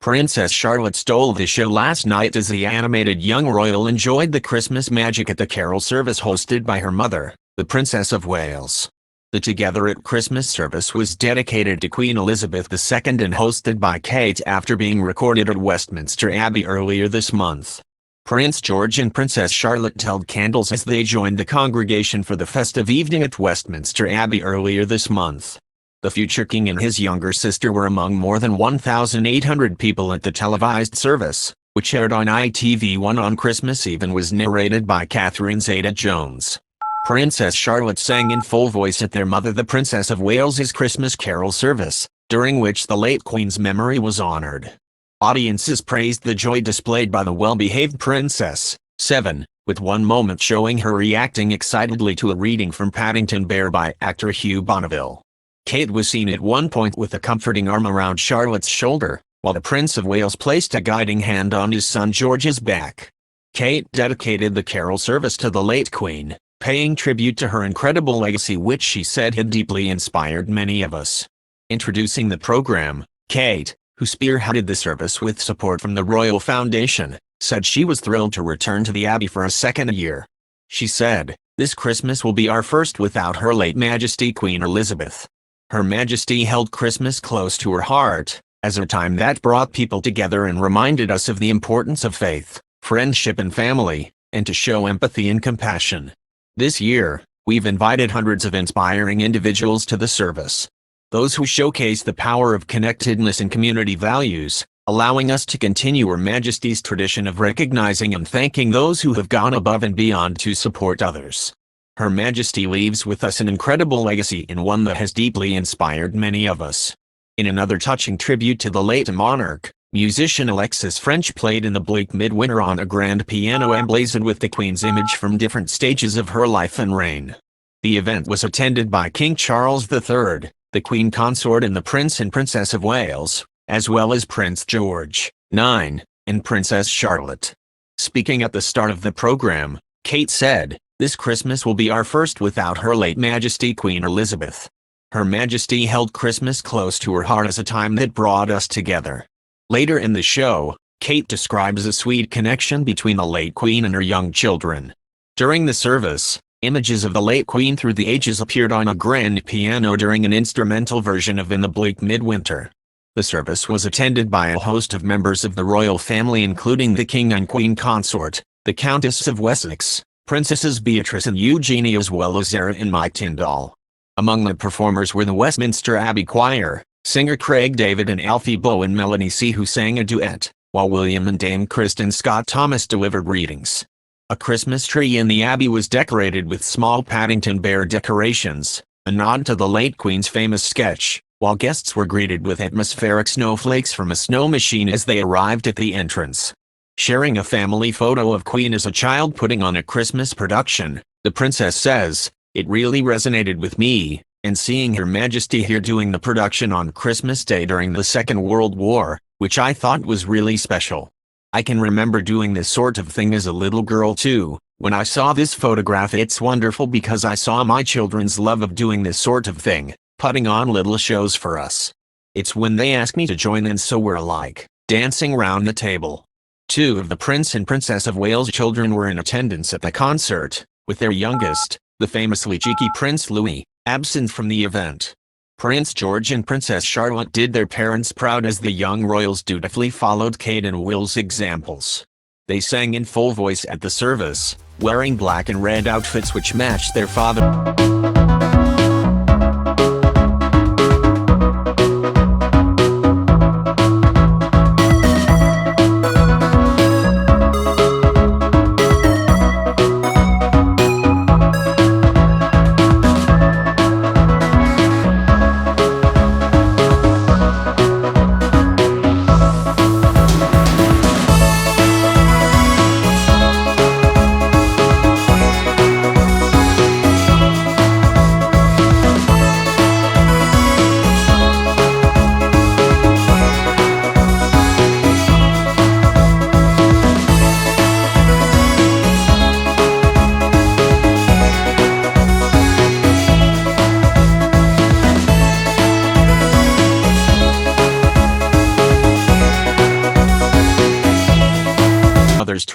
Princess Charlotte stole the show last night as the animated young royal enjoyed the Christmas magic at the carol service hosted by her mother, the Princess of Wales. The Together at Christmas service was dedicated to Queen Elizabeth II and hosted by Kate after being recorded at Westminster Abbey earlier this month. Prince George and Princess Charlotte held candles as they joined the congregation for the festive evening at Westminster Abbey earlier this month. The future king and his younger sister were among more than 1,800 people at the televised service, which aired on ITV1 on Christmas Eve and was narrated by Catherine Zeta-Jones. Princess Charlotte sang in full voice at their mother the Princess of Wales's Christmas carol service, during which the late Queen's memory was honored. Audiences praised the joy displayed by the well-behaved princess, 7, with one moment showing her reacting excitedly to a reading from Paddington Bear by actor Hugh Bonneville. Kate was seen at one point with a comforting arm around Charlotte's shoulder, while the Prince of Wales placed a guiding hand on his son George's back. Kate dedicated the carol service to the late Queen, paying tribute to her incredible legacy which she said had deeply inspired many of us. Introducing the program, Kate, who spearheaded the service with support from the Royal Foundation, said she was thrilled to return to the Abbey for a second year. She said, "This Christmas will be our first without Her late Majesty Queen Elizabeth. Her Majesty held Christmas close to her heart, as a time that brought people together and reminded us of the importance of faith, friendship and family, and to show empathy and compassion. This year, we've invited hundreds of inspiring individuals to the service. Those who showcase the power of connectedness and community values, allowing us to continue Her Majesty's tradition of recognizing and thanking those who have gone above and beyond to support others. Her Majesty leaves with us an incredible legacy and one that has deeply inspired many of us." In another touching tribute to the late monarch, musician Alexis French played in the bleak midwinter on a grand piano emblazoned with the Queen's image from different stages of her life and reign. The event was attended by King Charles III, the Queen Consort and the Prince and Princess of Wales, as well as Prince George, 9, and Princess Charlotte. Speaking at the start of the program, Kate said, "This Christmas will be our first without Her late Majesty Queen Elizabeth. Her Majesty held Christmas close to her heart as a time that brought us together." Later in the show, Kate describes a sweet connection between the late Queen and her young children. During the service, images of the late Queen through the ages appeared on a grand piano during an instrumental version of In the Bleak Midwinter. The service was attended by a host of members of the royal family including the King and Queen Consort, the Countess of Wessex, Princesses Beatrice and Eugenie as well as Zara and Mike Tyndall. Among the performers were the Westminster Abbey Choir, singer Craig David and Alfie Boe and Melanie C. who sang a duet, while William and Dame Kristen Scott Thomas delivered readings. A Christmas tree in the Abbey was decorated with small Paddington Bear decorations, a nod to the late Queen's famous sketch, while guests were greeted with atmospheric snowflakes from a snow machine as they arrived at the entrance. Sharing a family photo of Queen as a child putting on a Christmas production, the princess says, "It really resonated with me, and seeing Her Majesty here doing the production on Christmas Day during the Second World War, which I thought was really special. I can remember doing this sort of thing as a little girl too. When I saw this photograph it's wonderful because I saw my children's love of doing this sort of thing, putting on little shows for us. It's when they ask me to join in so we're like, dancing round the table." Two of the Prince and Princess of Wales children were in attendance at the concert, with their youngest, the famously cheeky Prince Louis, absent from the event. Prince George and Princess Charlotte did their parents proud as the young royals dutifully followed Kate and Will's examples. They sang in full voice at the service, wearing black and red outfits which matched their father.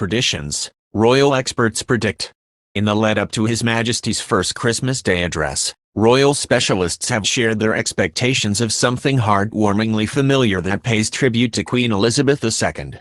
traditions, royal experts predict. In the lead-up to His Majesty's first Christmas Day address, royal specialists have shared their expectations of something heartwarmingly familiar that pays tribute to Queen Elizabeth II.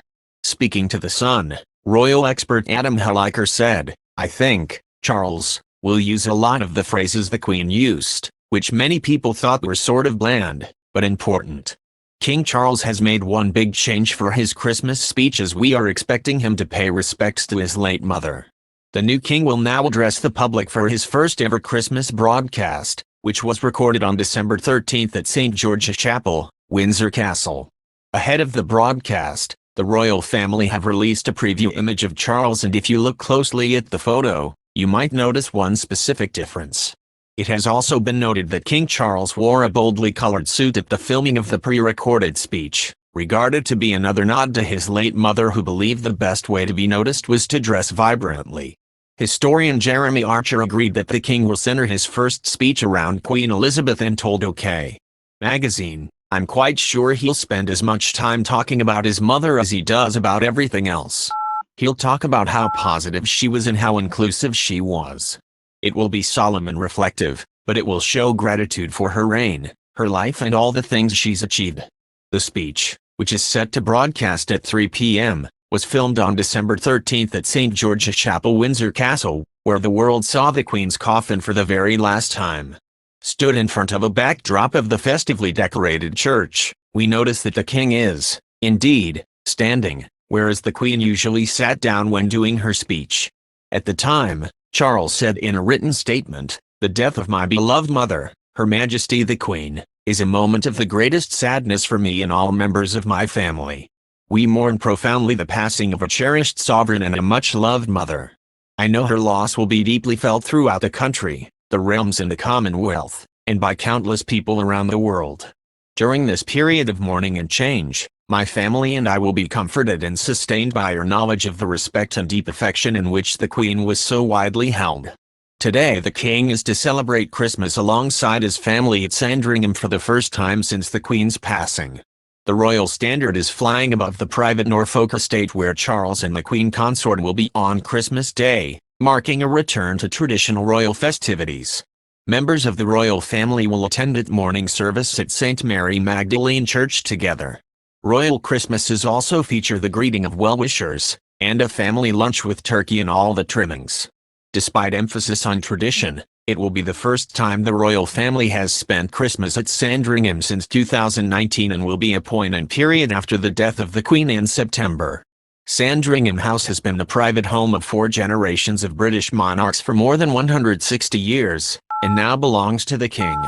Speaking to The Sun, royal expert Adam Helliker said, "I think, Charles, will use a lot of the phrases the Queen used, which many people thought were sort of bland, but important. King Charles has made one big change for his Christmas speech as we are expecting him to pay respects to his late mother." The new king will now address the public for his first ever Christmas broadcast, which was recorded on December 13th at St. George's Chapel, Windsor Castle. Ahead of the broadcast, the royal family have released a preview image of Charles, and if you look closely at the photo, you might notice one specific difference. It has also been noted that King Charles wore a boldly colored suit at the filming of the pre-recorded speech, regarded to be another nod to his late mother, who believed the best way to be noticed was to dress vibrantly. Historian Jeremy Archer agreed that the king will center his first speech around Queen Elizabeth and told OK! Magazine, "I'm quite sure he'll spend as much time talking about his mother as he does about everything else. He'll talk about how positive she was and how inclusive she was. It will be solemn and reflective, but it will show gratitude for her reign, her life, and all the things she's achieved." The speech, which is set to broadcast at 3 p.m., was filmed on December 13th at St. George's Chapel, Windsor Castle, where the world saw the Queen's coffin for the very last time. Stood in front of a backdrop of the festively decorated church, we notice that the king is, indeed, standing, whereas the Queen usually sat down when doing her speech. At the time, Charles said in a written statement, "The death of my beloved mother, Her Majesty the Queen, is a moment of the greatest sadness for me and all members of my family. We mourn profoundly the passing of a cherished sovereign and a much-loved mother. I know her loss will be deeply felt throughout the country, the realms and the Commonwealth, and by countless people around the world. During this period of mourning and change, my family and I will be comforted and sustained by your knowledge of the respect and deep affection in which the Queen was so widely held." Today the king is to celebrate Christmas alongside his family at Sandringham for the first time since the Queen's passing. The royal standard is flying above the private Norfolk estate where Charles and the Queen consort will be on Christmas Day, marking a return to traditional royal festivities. Members of the royal family will attend at morning service at St. Mary Magdalene Church together. Royal Christmases also feature the greeting of well-wishers, and a family lunch with turkey and all the trimmings. Despite emphasis on tradition, it will be the first time the royal family has spent Christmas at Sandringham since 2019 and will be a point-in period after the death of the Queen in September. Sandringham House has been the private home of 4 generations of British monarchs for more than 160 years, and now belongs to the King.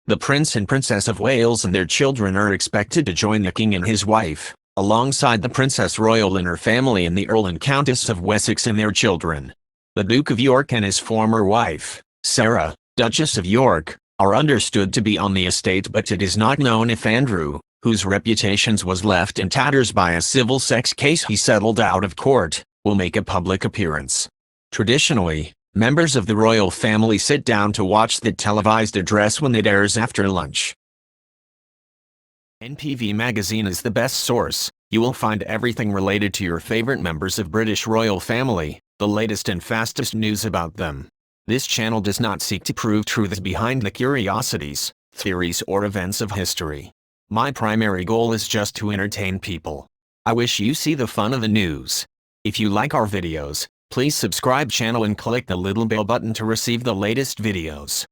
The Prince and Princess of Wales and their children are expected to join the King and his wife, alongside the Princess Royal and her family and the Earl and Countess of Wessex and their children. The Duke of York and his former wife, Sarah, Duchess of York, are understood to be on the estate, but it is not known if Andrew, whose reputation was left in tatters by a civil sex case he settled out of court, will make a public appearance. Traditionally, members of the royal family sit down to watch the televised address when it airs after lunch. NPV Magazine is the best source. You will find everything related to your favorite members of British royal family, the latest and fastest news about them. This channel does not seek to prove truths behind the curiosities, theories or events of history. My primary goal is just to entertain people. I wish you see the fun of the news. If you like our videos, please subscribe channel and click the little bell button to receive the latest videos.